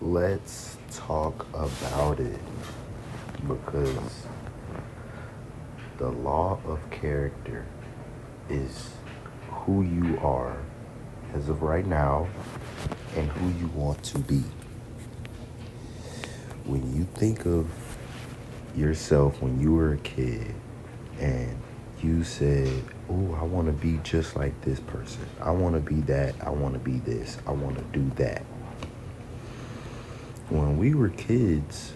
Let's talk about it because the law of character is who you are as of right now and who you want to be. When you think of yourself when you were a kid and you said, "Oh, I want to be just like this person. I want to be that. I want to be this. I want to do that." When we were kids,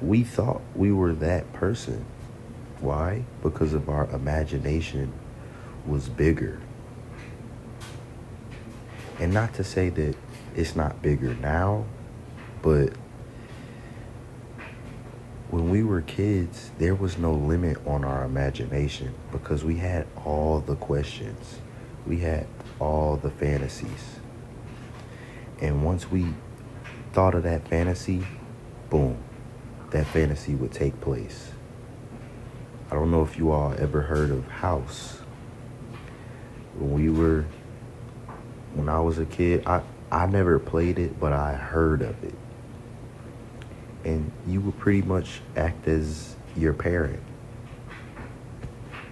we thought we were that person. Why? Because of our imagination was bigger. And not to say that it's not bigger now, but when we were kids, there was no limit on our imagination because we had all the questions. We had all the fantasies. And once we thought of that fantasy, boom, that fantasy would take place. I don't know if you all ever heard of House. When I was a kid, I never played it, but I heard of it. And you would pretty much act as your parent,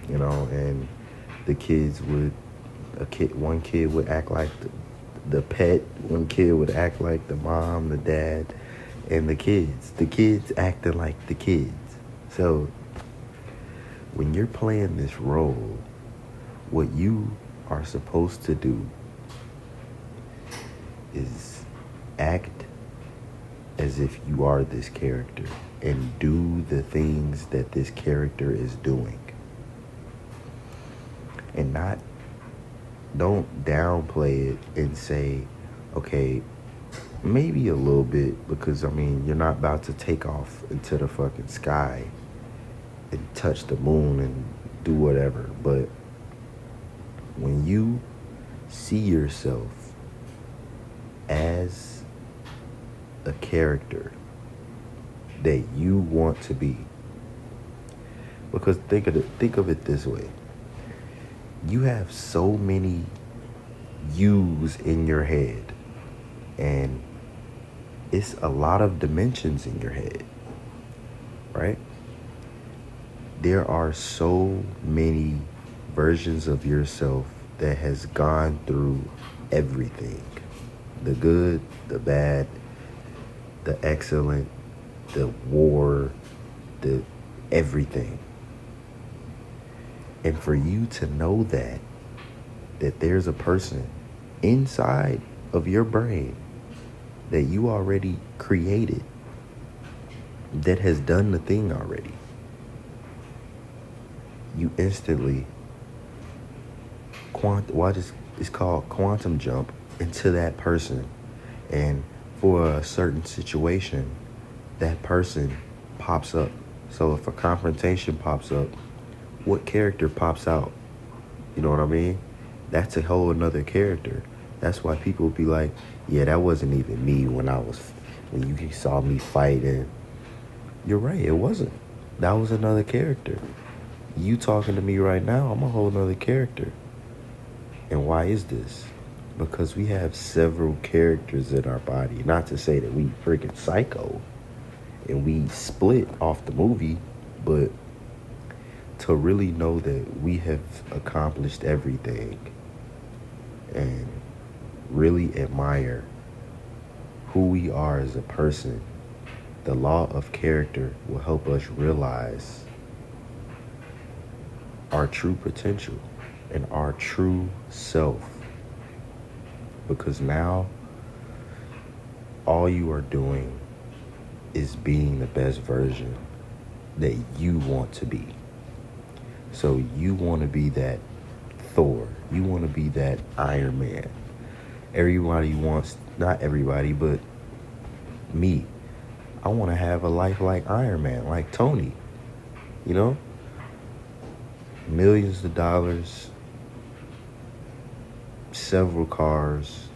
and the kids would, one kid would act like the pet, one kid would act like the mom, the dad, and the kids acting like the kids. So when you're playing this role, what you are supposed to do is act as if you are this character and do the things that this character is doing. And don't downplay it and say, okay, maybe a little bit, because you're not about to take off into the fucking sky and touch the moon and do whatever. But when you see yourself as a character that you want to be, because think of it this way: you have so many yous in your head, and it's a lot of dimensions in your head, right? There are so many versions of yourself that has gone through everything: the good, the bad, the excellent, the war, the everything. And for you to know that there's a person inside of your brain that you already created that has done the thing already, you instantly it's called quantum jump into that person. And for a certain situation, that person pops up. So if a confrontation pops up, what character pops out? You know what I mean? That's a whole another character. That's why people be like, yeah, that wasn't even me when you saw me fight. And you're right, it wasn't. That was another character. You talking to me right now, I'm a whole nother character. And why is this? Because we have several characters in our body. Not to say that we freaking psycho and we split off the movie, but to really know that we have accomplished everything and really admire who we are as a person, the law of character will help us realize our true potential and our true self. Because now all you are doing is being the best version that you want to be. So you want to be that Thor. You want to be that Iron Man. Everybody wants, not everybody, but me. I want to have a life like Iron Man, like Tony. Millions of dollars, several cars.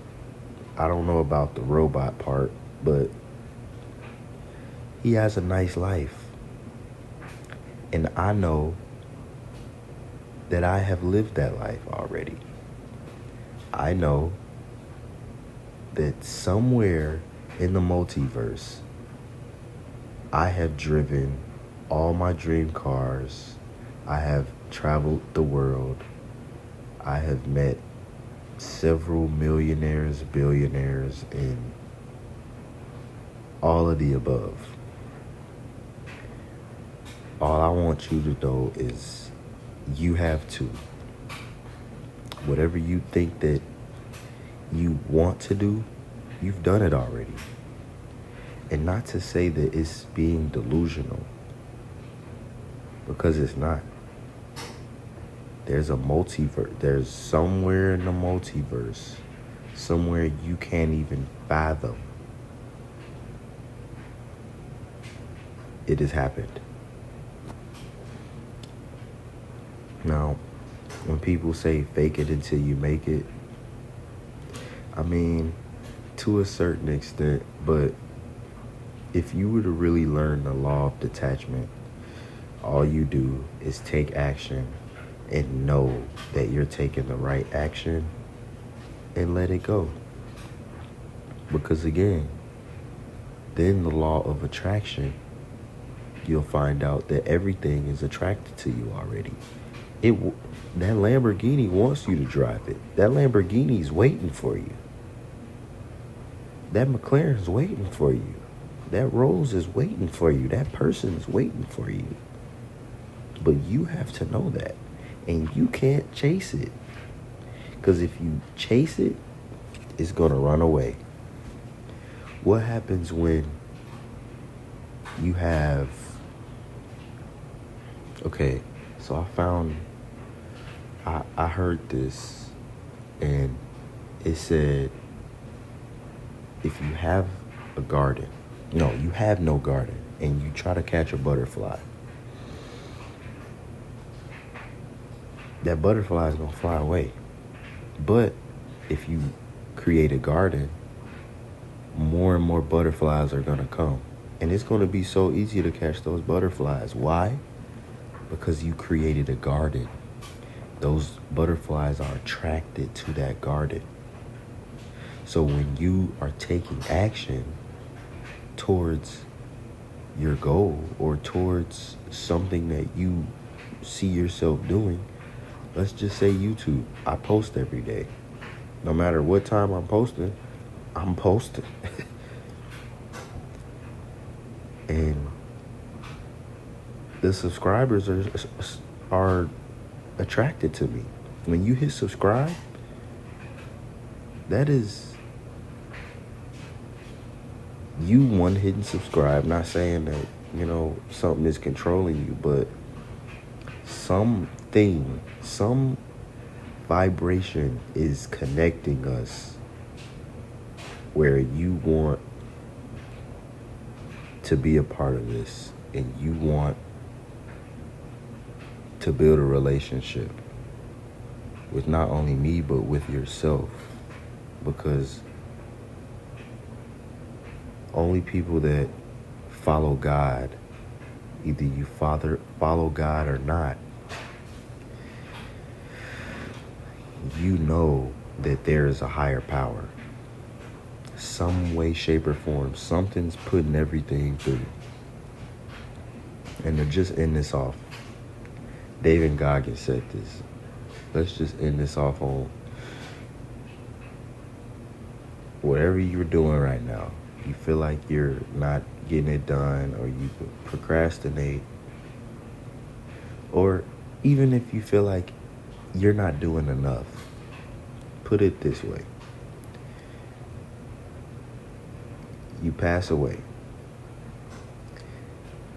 I don't know about the robot part, but he has a nice life. And I know that I have lived that life already. I know that somewhere in the multiverse, I have driven all my dream cars. I have traveled the world. I have met several millionaires, billionaires, and all of the above. All I want you to know is you have to. Whatever you think that you want to do, you've done it already. And not to say that it's being delusional, because it's not. There's a multiverse. There's somewhere in the multiverse, somewhere you can't even fathom, it has happened. Now, when people say fake it until you make it, I mean, to a certain extent, but if you were to really learn the law of detachment, all you do is take action and know that you're taking the right action and let it go. Because again, then the law of attraction, you'll find out that everything is attracted to you already. That Lamborghini wants you to drive it. That Lamborghini's waiting for you. That McLaren's waiting for you. That Rolls is waiting for you. That person's waiting for you. But you have to know that. And you can't chase it. Because if you chase it, it's going to run away. What happens when you have... Okay, so I heard this, and it said, if you have a garden, no, you have no garden, and you try to catch a butterfly, that butterfly is going to fly away. But if you create a garden, more and more butterflies are going to come. And it's going to be so easy to catch those butterflies. Why? Because you created a garden. Those butterflies are attracted to that garden. So when you are taking action towards your goal or towards something that you see yourself doing, let's just say YouTube. I post every day. No matter what time I'm posting. And the subscribers are attracted to me. When you hit subscribe, that is you one hitting subscribe. Not saying that, something is controlling you, but some vibration is connecting us where you want to be a part of this and you want to build a relationship with not only me but with yourself, because only people that follow God, either you follow God or not, you know that there is a higher power. Some way, shape, or form, something's putting everything through. And to just end this off, David Goggins said this. Let's just end this off on whatever you're doing right now. You feel like you're not getting it done, or you procrastinate, or even if you feel like you're not doing enough, put it this way. You pass away.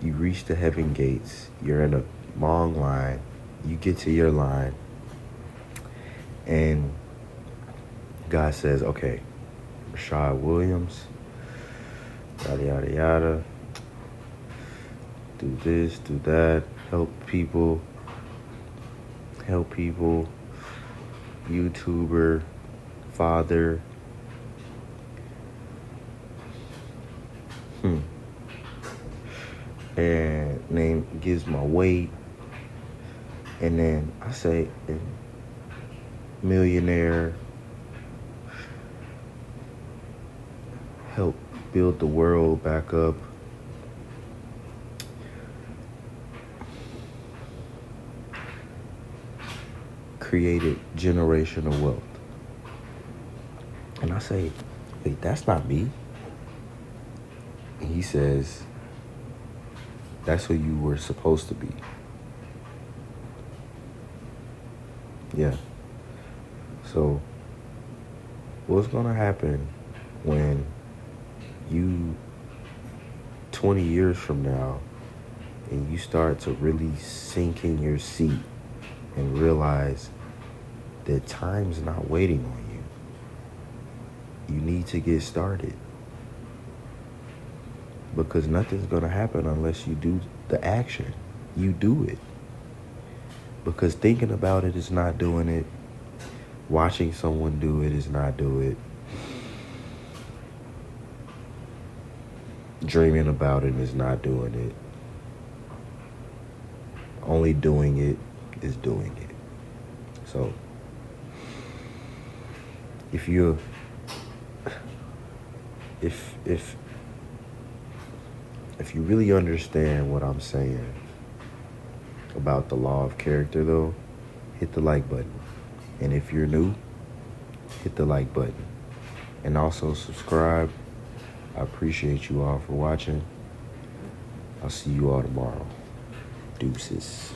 You reach the heaven gates. You're in a long line. You get to your line. And God says, okay, Rashad Williams, yada, yada, yada. Do this, do that. Help people. YouTuber, father. And name gives my weight. And then I say, millionaire, help built the world back up. Created generational wealth. And I say, wait, that's not me. And he says, that's who you were supposed to be. Yeah. So, what's going to happen when you, 20 years from now, and you start to really sink in your seat and realize that time's not waiting on you? You need to get started. Because nothing's going to happen unless you do the action. You do it. Because thinking about it is not doing it. Watching someone do it is not doing it. Dreaming about it is not doing it. Only doing it is doing it. So, if you really understand what I'm saying about the law of character, though, hit the like button. And if you're new, hit the like button. And also subscribe. I appreciate you all for watching. I'll see you all tomorrow. Deuces.